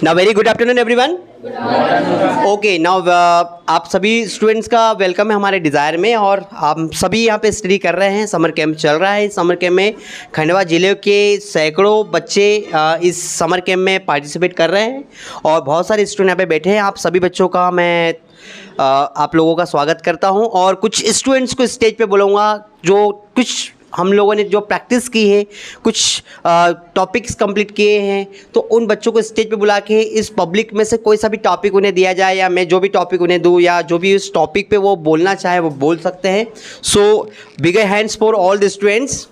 Now very good afternoon everyone. Okay now आप सभी students का वेलकम है हमारे डिज़ायर में। और हम सभी यहाँ पे स्टडी कर रहे हैं। समर कैंप चल रहा है। समर कैंप में खंडवा ज़िले के सैकड़ों बच्चे इस समर कैंप में पार्टिसिपेट कर रहे हैं और बहुत सारे स्टूडेंट यहाँ पे बैठे हैं। आप सभी बच्चों का मैं आप लोगों का स्वागत करता हूँ और कुछ स्टूडेंट्स को स्टेज पे बुलाऊंगा जो कुछ हम लोगों ने जो प्रैक्टिस की है, कुछ टॉपिक्स कंप्लीट किए हैं, तो उन बच्चों को स्टेज पे बुला के इस पब्लिक में से कोई सा भी टॉपिक उन्हें दिया जाए या मैं जो भी टॉपिक उन्हें दूं या जो भी उस टॉपिक पे वो बोलना चाहे वो बोल सकते हैं। So bigger hands for all the students.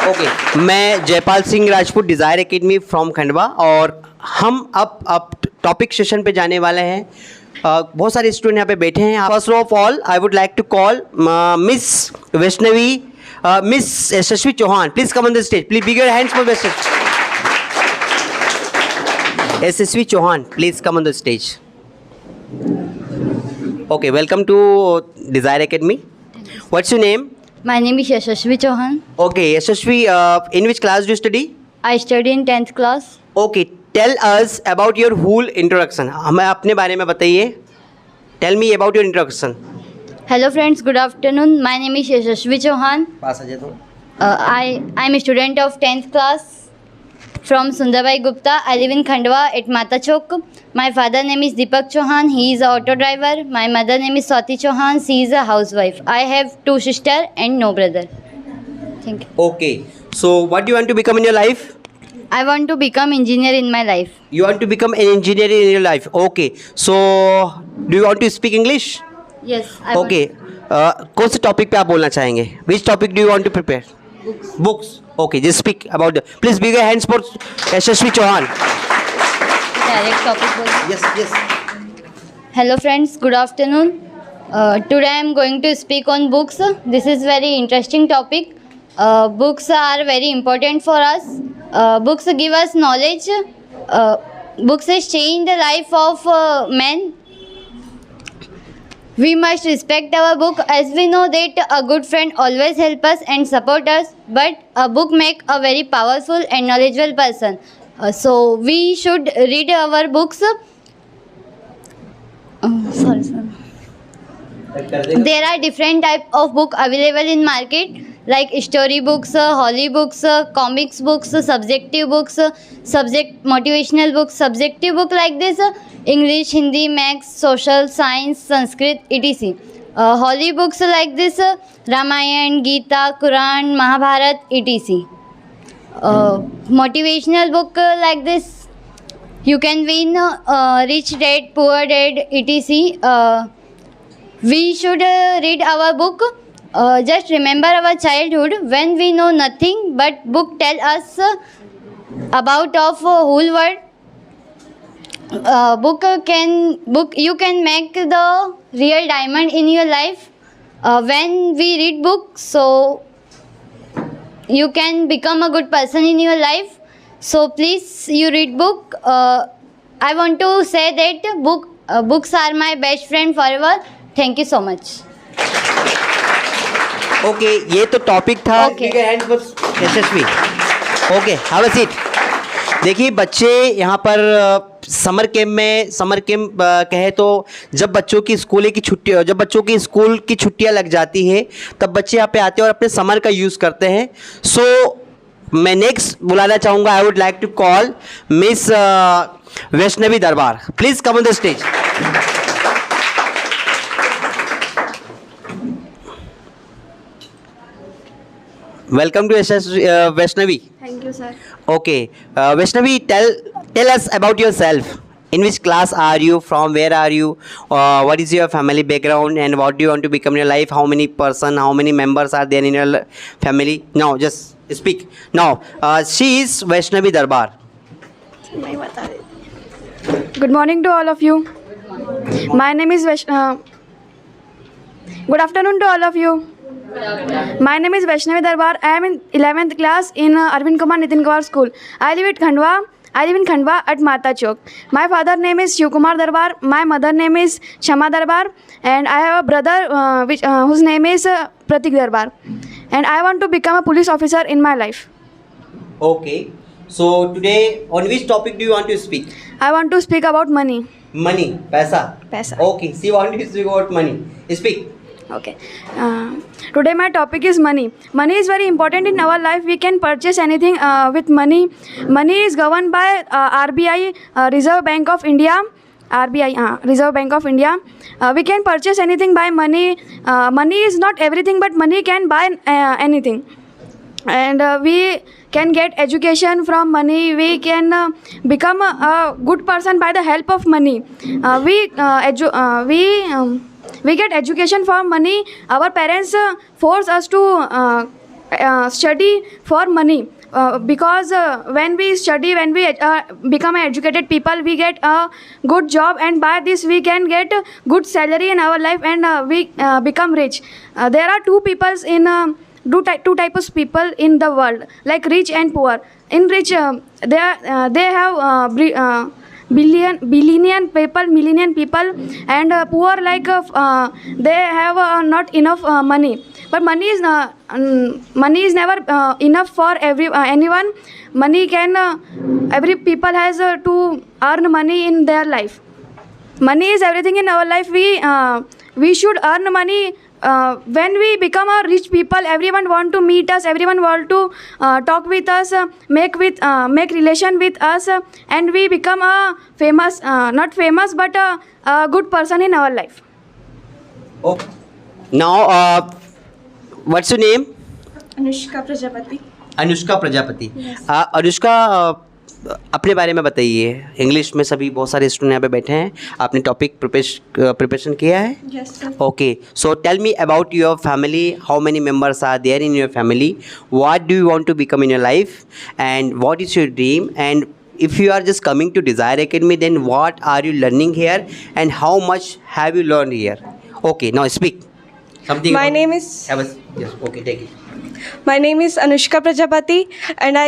Okay, मैं Jaipal Singh Rajput, Desire Academy from Khandwa, और हम अब टॉपिक सेशन पे जाने वाले हैं। बहुत सारे स्टूडेंट यहाँ पे बैठे हैं। First of all I would like to call miss Vaishnavi, miss Yashasvi Chauhan. Please come on the stage. Please big your hands for Yashasvi Chauhan. Please come on the stage. Okay, welcome to Desire Academy. What's your name? My name is Yashasvi Chauhan. Okay, Yashasvi, in which class do you study? I study in 10th class. Okay, tell us about your whole introduction. हमें अपने बारे में बताइए। Tell me about your introduction. Hello friends, good afternoon. My name is Yashasvi Chauhan. पास आ जाए तो। I'm a student of 10th class from Sundarbai Gupta. I live in Khandwa at Mata Chowk. My father name is Deepak Chauhan. He is an auto driver. My mother name is Swati Chauhan. She is a housewife. I have 2 sisters and no brother. Thank you. Okay, so what do you want to become in your life? I want to become engineer in my life. You want to become an engineer in your life. Okay, so do you want to speak English? Yes. I Okay, कौन से topic पे आप बोलना चाहेंगे? Which topic do you want to prepare? Books. Okay, just speak about the. Please big your hands for Yashasvi Chauhan. direct topic बोलिए. Yes, yes. Hello friends, good afternoon. Today I am going to speak on books. This is very interesting topic. Books are very important for us. Books give us knowledge. Books has changed the life of men. We must respect our book as we know that a good friend always help us and support us. But a book make a very powerful and knowledgeable person. So we should read our books. Sorry. There are different type of book available in market like story books, holy books, comics books, subjective books, subject motivational books, subjective book like this, English, Hindi, Maths, Social, Science, Sanskrit, etc. Holy books like this, Ramayana, Gita, Quran, Mahabharat, etc. Motivational book like this, you can win, Rich Dad, Poor Dad, etc. We should read our book. Just remember our childhood when we know nothing but book tell us about of whole world. You can make the real diamond in your life when we read book, so you can become a good person in your life. So please you read book. I want to say that books are my best friend forever. Thank you so much. Okay, ये तो topic था। Okay. Yashasvi, okay, have a seat. देखिए बच्चे यहाँ पर summer camp कहे तो जब बच्चों की स्कूल की छुट्टियाँ लग जाती है तब बच्चे यहाँ पे आते हैं और अपने समर का यूज़ करते हैं। सो मैं नेक्स्ट बुलाना चाहूँगा, I would like to call miss Vaishnavi Darbar. Please come on the stage. Welcome to Vaishnavi. Thank you, sir. Okay, Vaishnavi, tell us about yourself. In which class are you? From where are you? What is your family background and what do you want to become in your life? How many members are there in your family? No, just speak. Now, she is Vaishnavi Darbar. Good morning to all of you. My name is Good afternoon to all of you. My name is Vaishnavi Darbar. I am in 11th class in Arvind Kumar Nitin Kumar School. I live in Khandwa at Mata Chowk. My father name is Shiv Kumar Darbar. My mother name is Shama Darbar. And I have a brother whose name is Pratik Darbar. And I want to become a police officer in my life. Okay. So today, on which topic do you want to speak? I want to speak about money. Money, पैसा. Paisa. Okay, she want to speak about money. Speak. Okay. Today my topic is money. Money is very important in our life. We can purchase anything with money. Money is governed by RBI, Reserve Bank of India. RBI, Reserve Bank of India. We can purchase anything by money. Money is not everything, but money can buy anything. And we can get education from money. We can become a good person by the help of money. We get education from money. Our parents force us to study for money. Because when we study, when we become educated people, we get a good job, and by this we can get good salary in our life, and we become rich. There are two types of people in the world, like rich and poor. In rich, they have billion people, million people, and poor, like they have not enough money. But money is never enough for anyone. Money can every people has to earn money in their life. Money is everything in our life. We should earn money. When we become a rich people, everyone want to meet us, everyone want to talk with us, make relation with us, and we become a famous, not famous, but a good person in our life. Okay. Now, what's your name? Anushka Prajapati. Anushka Prajapati. Anushka, अपने बारे में बताइए. English में सभी बहुत सारे student यहाँ पे बैठे हैं. आपने टॉपिक प्रिपरेशन किया है? Yes, sir. Okay, so tell me about your family. How many members are there in your family? What do you want to become in your life? And what is your dream? And if you are just coming to Desire Academy, then what are you learning here? And how much have you learned here? Okay, now speak. Something. My name is. Yes. Okay, take it. My name is Anushka Prajapati, and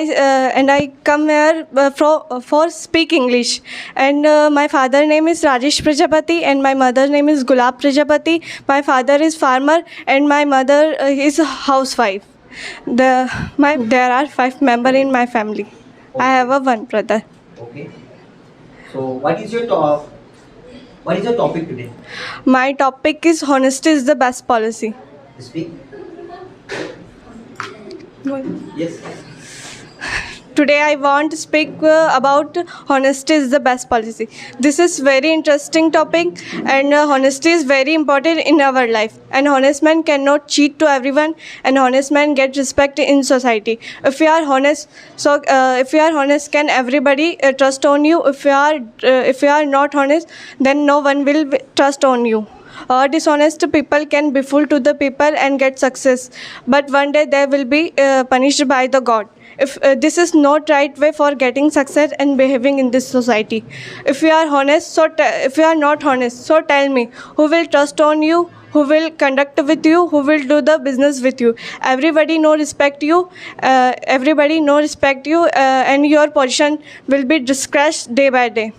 I come here for speak English. And my father name is Rajesh Prajapati, and my mother name is Gulab Prajapati. My father is farmer, and my mother is a housewife. There are 5 members in my family. I have one brother. Okay. So what is your topic today? My topic is honesty is the best policy. Speak. Yes. Today I want to speak about honesty is the best policy. This is very interesting topic, and honesty is very important in our life. An honest man cannot cheat to everyone, and honest man get respect in society. If you are honest, can everybody trust on you? If you are not honest, then no one will trust on you. Dishonest people can be fool to the people and get success, but one day they will be punished by the God. If this is not right way for getting success and behaving in this society. If you are honest, if you are not honest, so tell me, who will trust on you? Who will conduct with you? Who will do the business with you? Everybody no respect you. And your position will be disgraced day by day.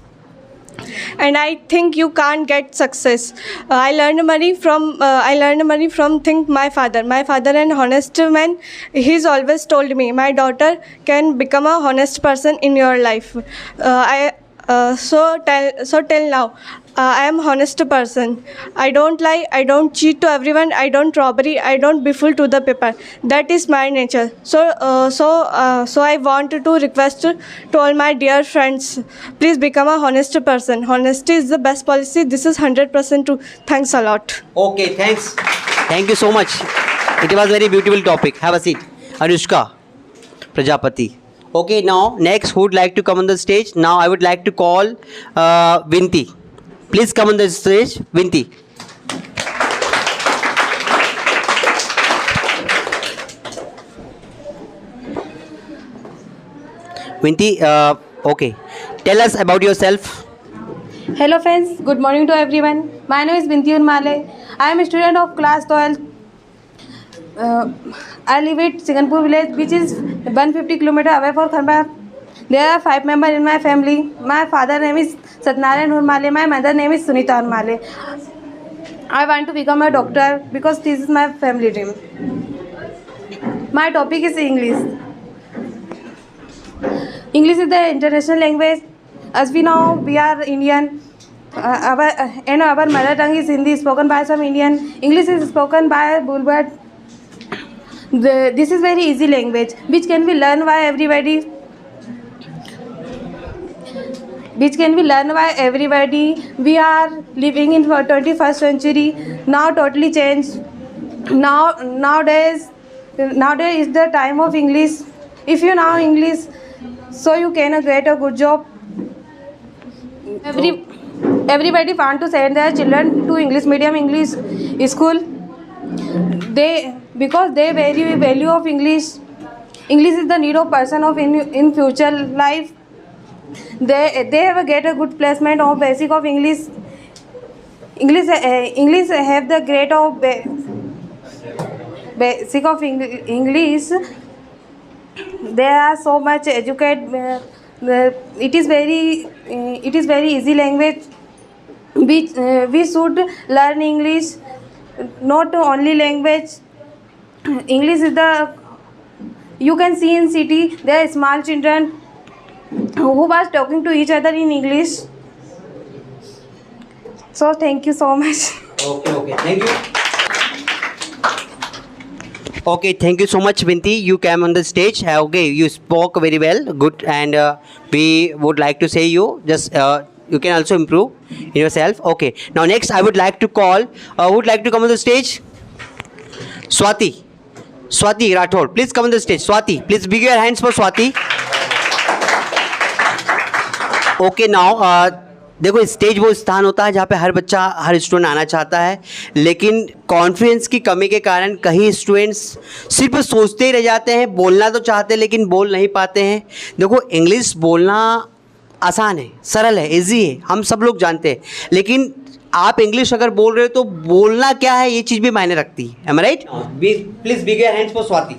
And I think you can't get success. I learned money from my father. My father, an honest man, he's always told me, my daughter can become a honest person in your life. So till now, I am honest person. I don't lie. I don't cheat to everyone. I don't robbery. I don't be fool to the people. That is my nature. So I want to request to all my dear friends, please become a honest person. Honesty is the best policy. This is 100% true. Thanks a lot. Okay, thanks. Thank you so much. It was very beautiful topic. Have a seat. Anushka Prajapati. Okay, now next who would like to come on the stage? Now I would like to call Vinti. Please come on the stage, Vinti. Vinti, okay. Tell us about yourself. Hello friends, good morning to everyone. My name is Binti Urmale. I am a student of class 12. I live at Siganpur village, which is 150 km away from Khandwa. There are 5 members in my family. My father name is Satnarayan Urmale. My mother name is Sunita Urmale. I want to become a doctor because this is my family dream. My topic is English. English is the international language. As we know, we are Indian. Our mother tongue is Hindi, spoken by some Indian. English is spoken by Bulbert. This is very easy language, which can be learned by everybody. We are living in 21st century. Now totally changed. Nowadays is the time of English. If you know English, so you can get a good job. Everybody want to send their children to English medium, English school. Because they value of English. English is the need of person of in future life. They have get a good placement of basic of English. English have the great of basic of English. There are so much educate. It is very easy language. We should learn English, not only language. English is the, you can see in city there are small children who was talking to each other in English. So thank you so much. Okay, thank you. Okay, thank you so much, Binti. You came on the stage. Okay, you spoke very well, good, and we would like to say you just you can also improve in yourself. Okay, now next I would like to call. Who would like to come on the stage? Swati Rathod, please come on the stage. Swati, please big your hands for Swati. Okay, now देखो stage वो स्थान होता है जहाँ पे हर बच्चा हर student आना चाहता है, लेकिन कॉन्फिडेंस की कमी के कारण कई स्टूडेंट्स सिर्फ सोचते ही रह जाते हैं, बोलना तो चाहते हैं लेकिन बोल नहीं पाते हैं। देखो इंग्लिश बोलना आसान है, सरल है, इजी है, हम सब लोग जानते हैं, लेकिन आप इंग्लिश अगर बोल रहे हो तो बोलना क्या है ये चीज़ भी मायने रखती है। Am I right? Please big your hands for Swati.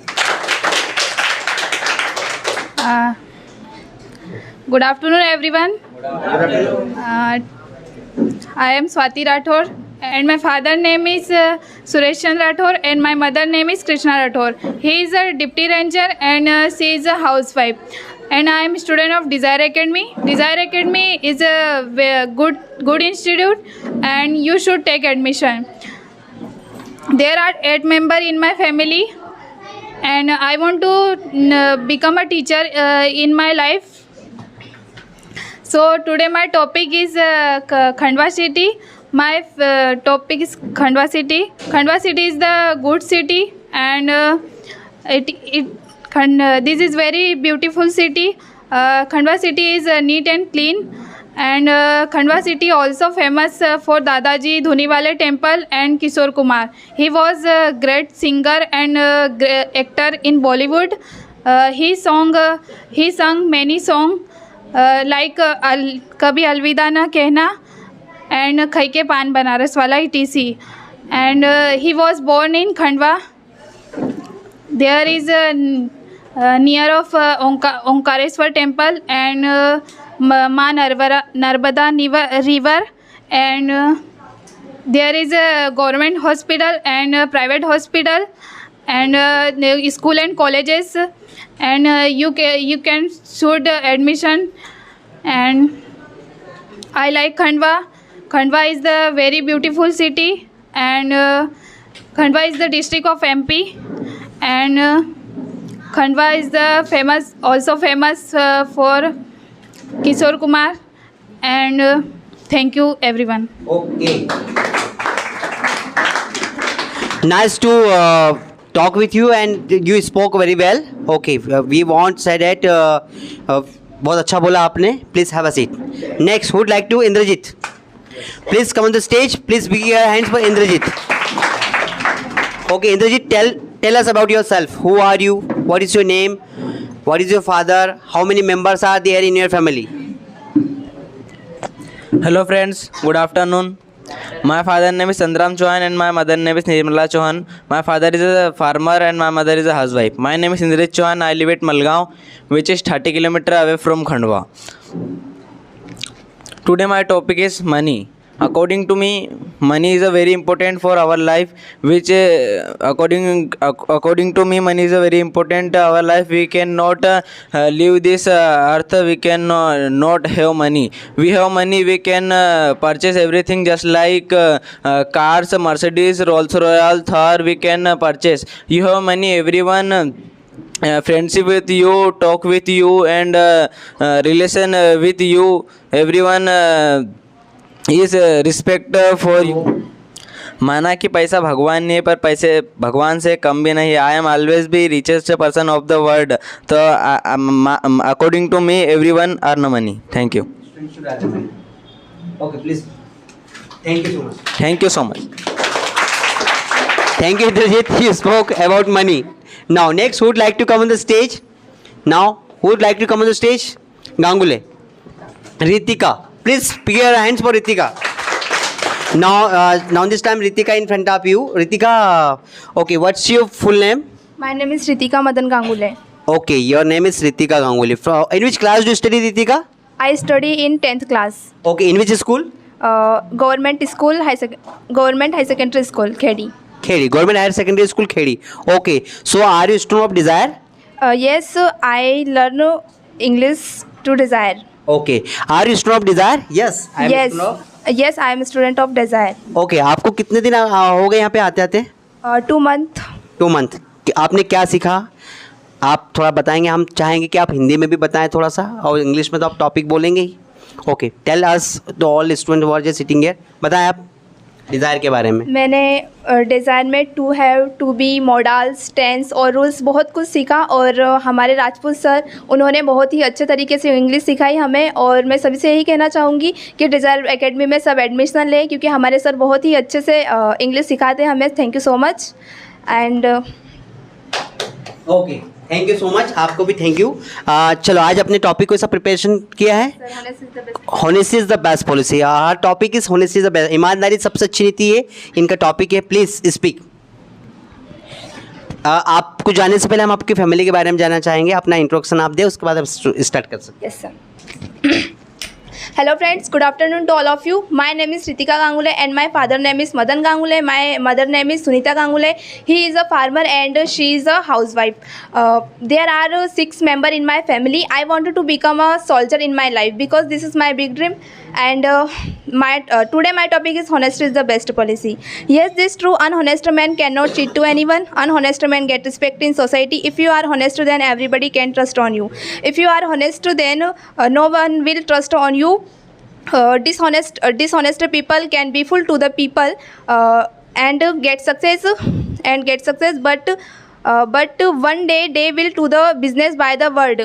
Good afternoon, everyone. I am Swati Rathod, and my father name is Suresh Chandra Rathod, and my mother name is Krishna Rathod. He is a deputy ranger, and she is a housewife. And I am a student of Desire Academy. Desire Academy is a good institute, and you should take admission. There are 8 members in my family, and I want to become a teacher in my life. So today my topic is Khandwa city. My topic is Khandwa city. Khandwa city is the good city, and this is very beautiful city. Khandwa city is neat and clean, and Khandwa city also famous for Dadaji Dhuniwale temple and Kishore Kumar. He was a great singer and actor in Bollywood. He sung many songs. Like कभी अलविदा ना कहना and खाई के पान बनारस वाला etc. And he was born in Khandwa. There is near of Omkareshwar temple and Ma Narbada river, and there is a government hospital and a private hospital and school and colleges, and you can should admission. And I like Khandwa. Khandwa is the very beautiful city, and Khandwa is the district of MP, and Khandwa is the also famous for Kishore Kumar. And thank you everyone. Okay. Nice to talk with you, and you spoke very well. Okay, we won't say that बहुत अच्छा बोला आपने. Please have a seat. Next, who would like to? Indrajit. Please come on the stage. Please big your hands for Indrajit. Okay, Indrajit, tell us about yourself. Who are you? What is your name? What is your father? How many members are there in your family? Hello friends, good afternoon. My father name is Sandram Chauhan and my mother name is Nirmala Chauhan. My father is a farmer and my mother is a housewife. My name is Indrajit Chauhan. I live at Malgaon, which is 30 km away from Khandwa. Today my topic is money. according to me, money is a very important for our life, which according to me, money is a very important our life. We cannot leave this earth. We can not have money. We have money, we can purchase everything, just like cars, Mercedes, Rolls Royale, Thar, we can purchase. You have money, everyone friendship with you, talk with you, and relation with you, everyone is respect for you. माना कि पैसा भगवान नहीं है, पर पैसे भगवान से कम भी नहीं. I am always be richest person of the world. तो according to me everyone earn money. Thank you. Okay please. Thank you so much. Thank you so much. Thank you, Indrajit. You spoke about money. Now, next, who would like to come on the stage? Now, who would like to come on the stage? Gangule. Ritika. Please pick your hands for Ritika. Now this time, Ritika in front of you. Ritika, okay, what's your full name? My name is Ritika Madan Gangule. Okay, your name is Ritika Ganguly. In which class do you study, Ritika? I study in 10th class. Okay, in which school? Government High Secondary School, Khedi. Khedi. Government Higher Secondary School, Khedi. Okay, so are you a student of Desire? Yes, I learn English to Desire. Okay, are you a student of Desire? Yes. I am a Yes, student of- yes, I am a student of Desire. Okay आपको कितने दिन हो गए यहाँ पे आते आते? 2 month. 2 month. आपने क्या सीखा आप थोड़ा बताएंगे? हम चाहेंगे कि आप हिंदी में भी बताएं थोड़ा सा, और इंग्लिश में तो आप टॉपिक बोलेंगे ही. Okay, tell us the all student who are just sitting here. बताएं आप डिज़ायर के बारे में. मैंने डिज़ाइन में to have, to be, models, tense और रूल्स बहुत कुछ सीखा. और हमारे राजपूत सर, उन्होंने बहुत ही अच्छे तरीके से इंग्लिश सिखाई हमें. और मैं सभी से यही कहना चाहूँगी कि डिज़ायर एकेडमी में सब एडमिशन लें, क्योंकि हमारे सर बहुत ही अच्छे से इंग्लिश सिखाते हैं हमें. Thank you so much. And okay, thank you so much. आपको भी थैंक यू. चलो आज अपने टॉपिक को सब प्रिपरेशन किया है. Honesty is the best policy. Her topic is honesty is the best. ईमानदारी सबसे अच्छी नीति है, इनका टॉपिक है. Please speak. आपको जाने से पहले हम आपकी फैमिली के बारे में जानना चाहेंगे. अपना इंट्रोडक्शन आप दें, उसके बाद आप स्टार्ट कर सकते हैं. yes sir. Hello friends, good afternoon to all of you. My name is Ritika Gangule and my father name is Madan Gangule. My mother name is Sunita Gangule. He is a farmer and she is a housewife. There are 6 members in my family. I wanted to become a soldier in my life because this is my big dream. And today my topic is honesty is the best policy. Yes, this true. Unhonest man cannot cheat to anyone. Unhonest man get respect in society. If you are honest, then everybody can trust on you. If you are honest, then no one will trust on you. Dishonest people can be fool to the people and get success, but one day they will to the business by the word.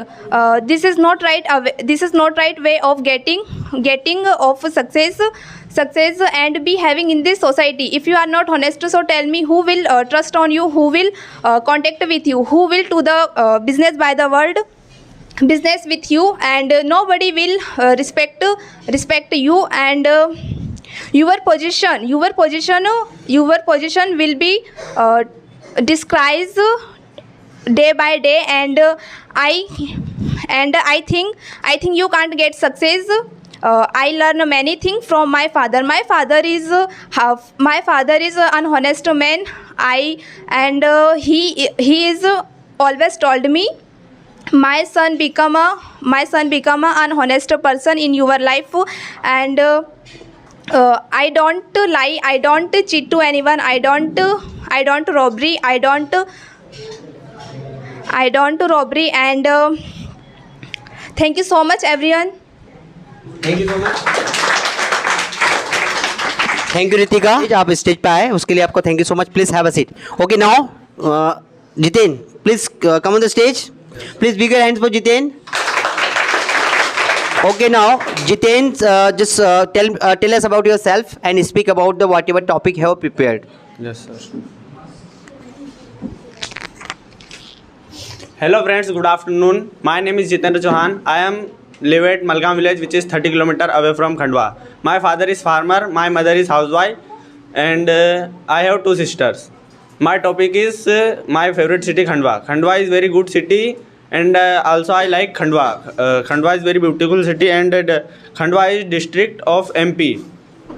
This is not right way of getting of success and be having in this society. If you are not honest, so tell me who will trust on you, who will contact with you, who will to the business by the word business with you, and nobody will respect you. And your position will be disguised day by day. And I think you can't get success. I learn many things from my father. My father is an honest man. He is always told me, my son become a honest person in your life. And I don't lie, I don't cheat to anyone, I don't robbery, and thank you so much everyone. Thank you so much. Thank you Ritika. आप stage पे आए उसके लिए आपको thank you so much. Please have a seat. Okay, now Jiten please come on the stage. Please big your hands for Jiten. Okay, now Jiten, just tell us about yourself and speak about the whatever topic you have prepared. Yes, sir. Hello friends, good afternoon. My name is Jitendra Chauhan. I am live at Malgaon village, which is 30 km away from Khandwa. My father is farmer, my mother is housewife, and I have 2 sisters. My topic is my favorite city, Khandwa. Khandwa is very good city, and also I like Khandwa. Khandwa is very beautiful city, and Khandwa is district of MP.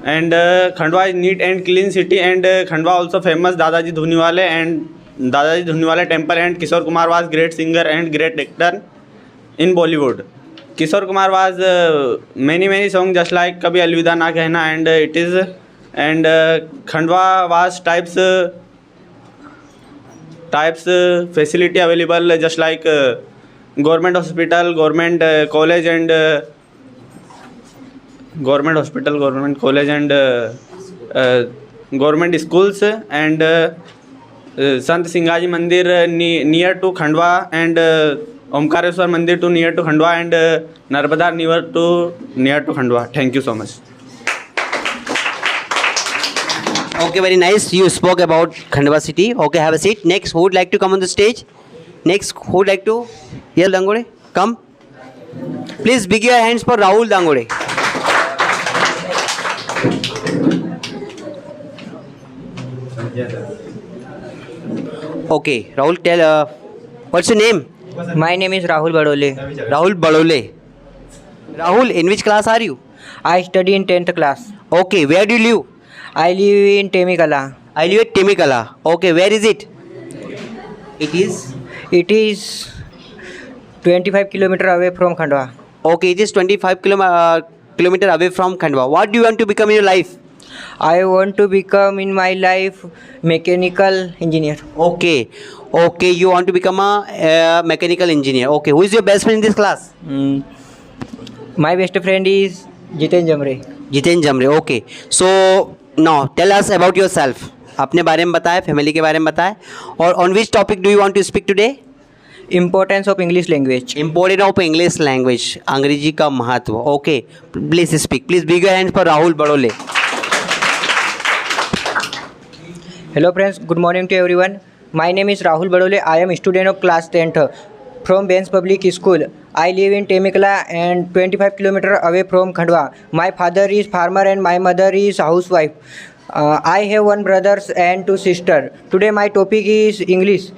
And Khandwa is neat and clean city, and Khandwa also famous Dadaji Dhuniwale and Dadaji Dhuniwale temple, and Kishore Kumar was great singer and great actor in Bollywood. Kishore Kumar was many songs just like Kabhi Alvida Na Kehna, and it is, and Khandwa was types facility available just like government hospital, government college, and government hospital, government college, and government schools, and Sant Singhaji Mandir near to Khandwa, and Omkareshwar Mandir to near to Khandwa, and Narbada near to Khandwa. Thank you so much. Okay, very nice. You spoke about Khandwa city. Okay, have a seat. Next, who would like to come on the stage? Next, who would like to? Yes, Dangode, come. Please big your hands for Rahul Dangode. Okay, Rahul, tell what's your name? My name is Rahul Badole. Rahul Badole. Rahul, in which class are you? I study in 10th class. Okay, where do you live? I live in Temikala. I live at Temikala. Okay, where is it? It is 25 kilometer away from Khandwa. Okay, it is 25 kilometer away from Khandwa. What do you want to become in your life? I want to become in my life mechanical engineer. Okay, you want to become a mechanical engineer. Okay, who is your best friend in this class? My best friend is Jiten Jamre. Jiten Jamre. Okay, so now tell us about yourself. अपने बारे में बताएं, family के बारे में बताएं, और on which topic do you want to speak today? Importance of English language. Importance of English language. अंग्रेजी का महत्व. Okay, please speak. Please big your hands for Rahul Badole. Hello friends, good morning to everyone. My name is Rahul Badole. I am a student of class 10th from Benz Public School. I live in Temikala and 25 kilometers away from Khandwa. My father is farmer and my mother is housewife. I have one brother and two sisters. Today my topic is English.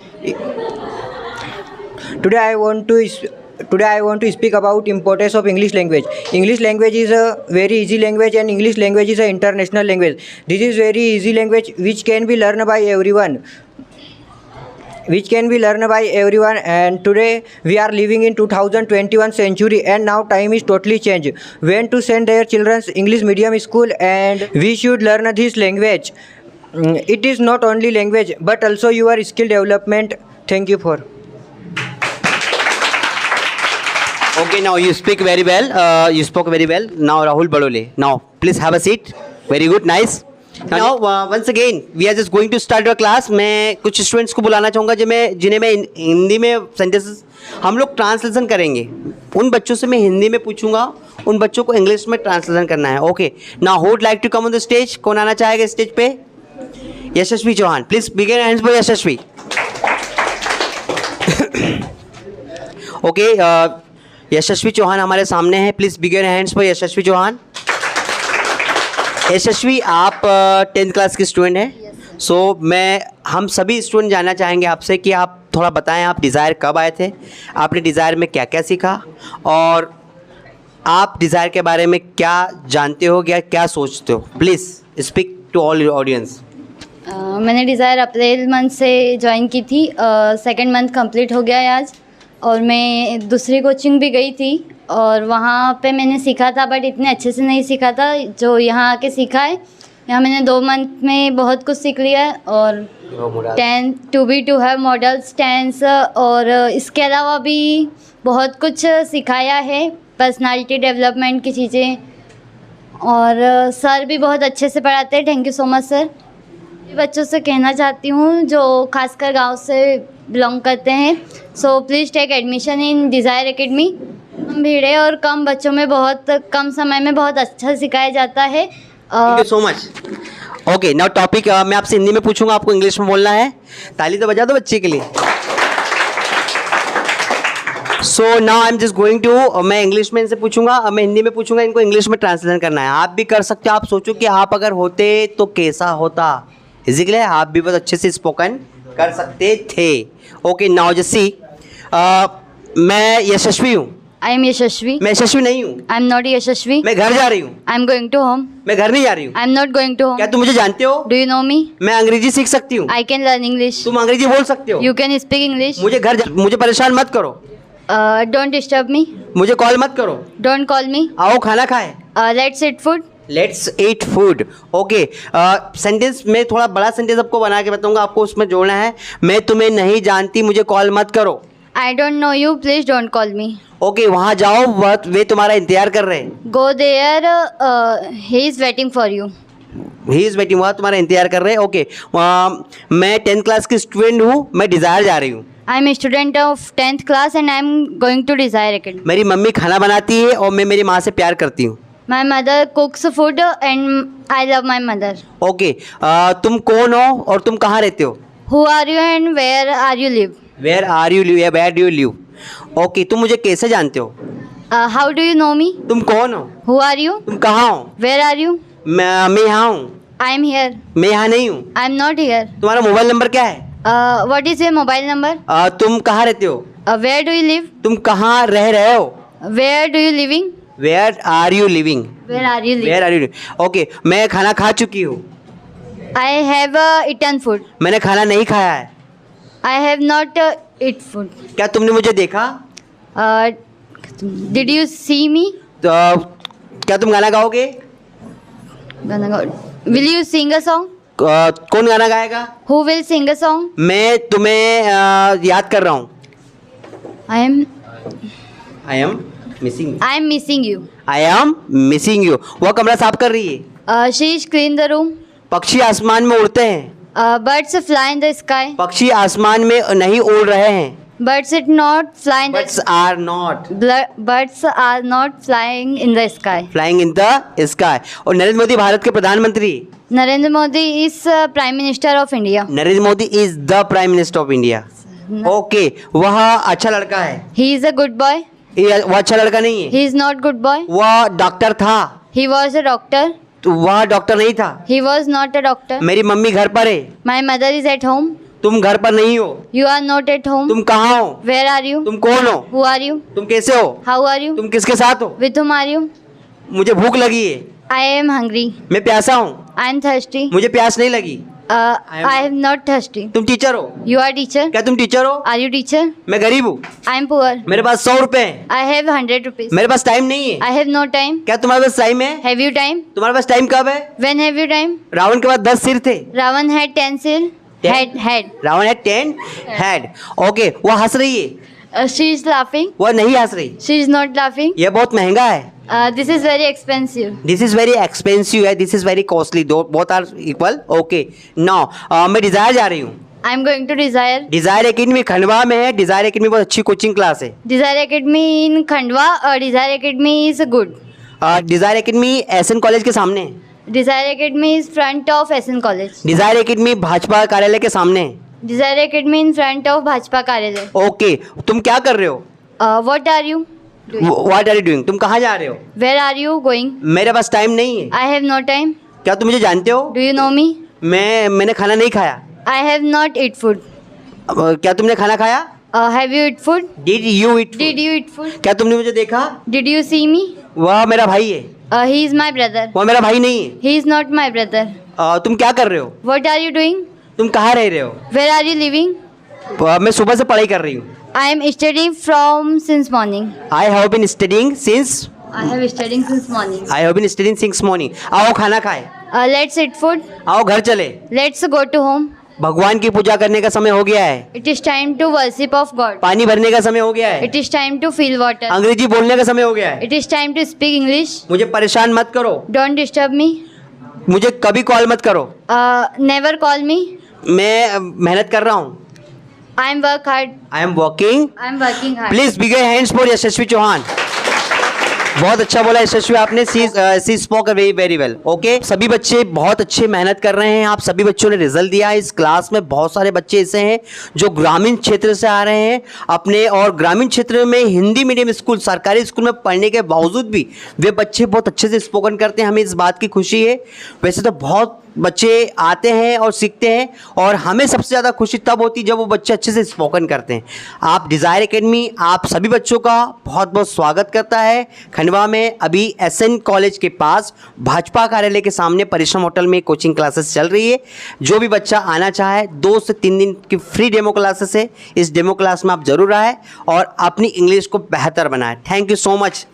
Today I want to speak about importance of English language. English language is a very easy language, and English language is an international language. This is very easy language which can be learned by everyone. And today we are living in 2021 century, and now time is totally changed. When to send their children English medium school, and we should learn this language. It is not only language but also your skill development. Thank you for. Okay, now you speak very well. You spoke very well. Now Rahul Badole. Now please have a seat. Very good, nice. Now once again we are just going to start your class. मैं कुछ students को बुलाना चाहूँगा जिन्हें मैं हिंदी में sentences हम लोग ट्रांसलेशन करेंगे. उन बच्चों से मैं हिंदी में पूछूंगा, उन बच्चों को इंग्लिश में ट्रांसलेशन करना है. Okay, now who would like to come on the stage? कौन आना चाहेगा स्टेज पे? Yashasvi Chauhan. Please big your hands for Yashasvi. Okay, Yashasvi Chauhan हमारे सामने हैं. Please big your hands for Yashasvi Chauhan. Yashasvi, आप 10th क्लास के स्टूडेंट हैं. सो हम सभी स्टूडेंट जानना चाहेंगे आपसे कि आप थोड़ा बताएं, आप डिज़ायर कब आए थे, आपने डिज़ायर में क्या क्या सीखा, और आप डिज़ायर के बारे में क्या जानते हो या क्या सोचते हो. Please speak to all audience. मैंने डिज़ायर अप्रैल मंथ से ज्वाइन की थी. 2nd मंथ कंप्लीट हो गया है आज, और मैं दूसरी कोचिंग भी गई थी और वहाँ पे मैंने सीखा था, बट इतने अच्छे से नहीं सीखा था जो यहाँ आके सीखा है. यहाँ मैंने 2 मंथ में बहुत कुछ सीख लिया है, और 10 to be to have modals tense, और इसके अलावा भी बहुत कुछ सिखाया है, पर्सनालिटी डेवलपमेंट की चीज़ें, और सर भी बहुत अच्छे से पढ़ाते हैं. Thank you so much sir. बच्चों से कहना चाहती हूँ जो खासकर गांव से बिलोंग करते हैं, so please take admission in Desire Academy. कम भीड़ है और कम बच्चों में बहुत कम समय में बहुत अच्छा सिखाया जाता है. Thank you so much. Okay, now topic मैं आपसे हिंदी में पूछूंगा, आपको इंग्लिश में बोलना है. ताली तो बजा दो बच्चे के लिए. So now I am just going to, मैं इंग्लिश में इनसे पूछूंगा, मैं हिंदी में पूछूंगा, इनको इंग्लिश में ट्रांसलेशन करना है. आप भी कर सकते हो. आप सोचो कि आप अगर होते तो कैसा होता. इसीलिए आप भी बहुत अच्छे से स्पोकन कर सकते थे. ओके, नाउ जस्ट सी, मैं यशस्वी हूँ I am Yashashvi. मैं यशस्वी नहीं हूँ। I am not Yashashvi. मैं घर जा रही हूँ। I am going to home. मैं घर नहीं जा रही हूँ। I am not going to क्या home. तुम मुझे जानते हो? Do you know me? मैं अंग्रेजी सीख सकती हूँ। I can learn English. तुम अंग्रेजी बोल सकते हो। You can speak English. मुझे परेशान मत करो। Don't disturb me. मुझे कॉल मत करो। Don't call me. आओ खाना खाए। Let's eat food. Let's eat food. Okay, sentence में थोड़ा बड़ा सेंटेंस आपको बना के बताऊंगा, आपको उसमें जोड़ना है। मैं तुम्हें नहीं जानती, मुझे कॉल मत करो। I don't know you. Please don't call me. Okay, वहाँ जाओ, वे तुम्हारा इंतजार कर रहे हैं। Go there. He is waiting for you. He is waiting, वहाँ तुम्हारा इंतजार कर रहे हैं। ओके, मैं 10th क्लास की स्टूडेंट हूँ, मैं डिज़ायर जा रही हूँ। I am a student of 10th class and I am going to Desire Academy. मेरी मम्मी खाना बनाती है और मैं मेरी माँ से प्यार करती हूँ। My mother cooks food and I love my mother. Okay, तुम कौन हो और तुम कहाँ रहते हो? Who are you and where are you live? Where are you live या where do you live? Okay, तुम मुझे कैसे जानते हो? How do you know me? तुम कौन हो? Who are you? तुम कहाँ हो? Where are you? मैं यहाँ हूँ। I am here. मैं यहाँ नहीं हूँ। I am not here. तुम्हारा मोबाइल नंबर क्या है? What is your mobile number? तुम कहाँ रहते हो? Where do you live? तुम कहाँ रह रहे हो? Where do you living? Where are you living? Where are you living? Where are you? Okay, मैं खाना खा चुकी हूँ। I have eaten food. मैंने खाना नहीं खाया है। I have not eat food. क्या तुमने मुझे देखा? Did you see me? तो क्या तुम गाना गाओगे? Will you sing a song? कौन गाना गाएगा? Who will sing a song? मैं तुम्हें याद कर रहा हूँ। I am missing. I am missing you. I am missing you. वह कमरा साफ कर रही है। She is clean the room. पक्षी आसमान में उड़ते हैं। Birds fly in the sky. पक्षी आसमान में नहीं उड़ रहे हैं। Birds it not fly in the birds are not Birds are not flying in the sky. Flying in the sky. और नरेंद्र मोदी भारत के प्रधानमंत्री। Narendra Modi is Prime Minister of India. Narendra Modi is the prime minister of India. Okay, वह अच्छा लड़का है। He is a good boy. वो अच्छा लड़का नहीं है। He is not good boy. वह डॉक्टर था। He was a doctor. तो वह डॉक्टर नहीं था। He was not a doctor. मेरी मम्मी घर पर है। My mother is at home. तुम घर पर नहीं हो। You are not at home. तुम कहाँ हो? Where are you? तुम कौन हो? Who are you? तुम कैसे हो? How are you? तुम किसके साथ हो? With whom are you? मुझे भूख लगी है। I am hungry. मैं प्यासा हूँ। I am thirsty. मुझे प्यास नहीं लगी। I am not thirsty. तुम टीचर हो? You are teacher. क्या तुम टीचर हो? Are you teacher? मैं गरीब हूँ। I am poor. मेरे पास 100 रुपए हैं। I have 100 rupees. मेरे पास टाइम नहीं है। I have no time. क्या तुम्हारे पास टाइम है? Have you time? तुम्हारे पास टाइम कब है? When have you time? Ravan के पास 10 सिर थे। Ravan had 10 sill. Head. Ravan है 10 हेड। ओके, वो हंस रही है। She is laughing. वो नहीं हंस रही। She is not laughing. ये बहुत महंगा है। This is very expensive. This is very expensive है। This is very costly. दो both are equal. Okay, now मैं डिजायर जा रही हूँ। I am going to Desire. Desire Academy Khandwa में है। डिजायर एकेडमी बहुत अच्छी कोचिंग क्लास है। Desire Academy in Khandwa. Desire Academy is good. Desire Academy SN college के सामने है। Desire Academy is front of SN College. Desire Academy Bhajpa कार्यालय के सामने है। Desire Academy in front of Bhajpa Karyalayar. Okay, तुम क्या कर रहे हो? What are you doing? What are you doing? तुम कहाँ जा रहे हो? Where are you going? मेरे पास टाइम नहीं है। I have no time. क्या तुम मुझे जानते हो? Do you know me? मैंने खाना नहीं खाया। I have not eat food. क्या तुमने खाना खाया? Have you eat food? Did you it? Did you eat food? क्या तुमने मुझे देखा? Did you see me? वह मेरा भाई है। He is my brother. वह मेरा भाई नहीं है। He is not my brother. तुम क्या कर रहे हो? What are you doing? तुम कहाँ रह रहे हो? Where are you living? मैं सुबह से पढ़ाई कर रही हूँ। I am studying from since morning. I have been studying since. I have studying since morning. I have been studying since morning. आओ खाना खाए। Let's eat food. आओ घर चले। Let's go to home. भगवान की पूजा करने का समय हो गया है। It is time to worship of God. पानी भरने का समय हो गया है। It is time to fill water. अंग्रेजी बोलने का समय हो गया है। It is time to speak English. मुझे परेशान मत करो। Don't disturb me. मुझे कभी कॉल मत करो। Never call me. मैं मेहनत कर रहा हूँ। I am work hard. I am working. I am working hard. Please big hands for Yashasvi Chauhan. बहुत अच्छा बोला यशस्वी आपने। She spoke very very well. Okay, सभी बच्चे बहुत अच्छे मेहनत कर रहे हैं। आप सभी बच्चों ने रिजल्ट दिया। इस क्लास में बहुत सारे बच्चे ऐसे हैं जो ग्रामीण क्षेत्र से आ रहे हैं अपने, और ग्रामीण क्षेत्र में हिंदी मीडियम स्कूल सरकारी स्कूल में पढ़ने के बावजूद भी वे बच्चे बहुत अच्छे से स्पोकन करते हैं। हमें इस बात की खुशी है। वैसे तो बहुत बच्चे आते हैं और सीखते हैं, और हमें सबसे ज़्यादा खुशी तब होती है जब वो बच्चे अच्छे से स्पोकन करते हैं। आप डिज़ायर एकेडमी आप सभी बच्चों का बहुत बहुत स्वागत करता है। खंडवा में अभी एसएन कॉलेज के पास भाजपा कार्यालय के सामने परिश्रम होटल में कोचिंग क्लासेस चल रही है। जो भी बच्चा आना चाहे 2 से 3 दिन की फ्री डेमो क्लासेस है। इस डेमो क्लास में आप ज़रूर आए और अपनी इंग्लिश को बेहतर बनाएं। Thank you so much.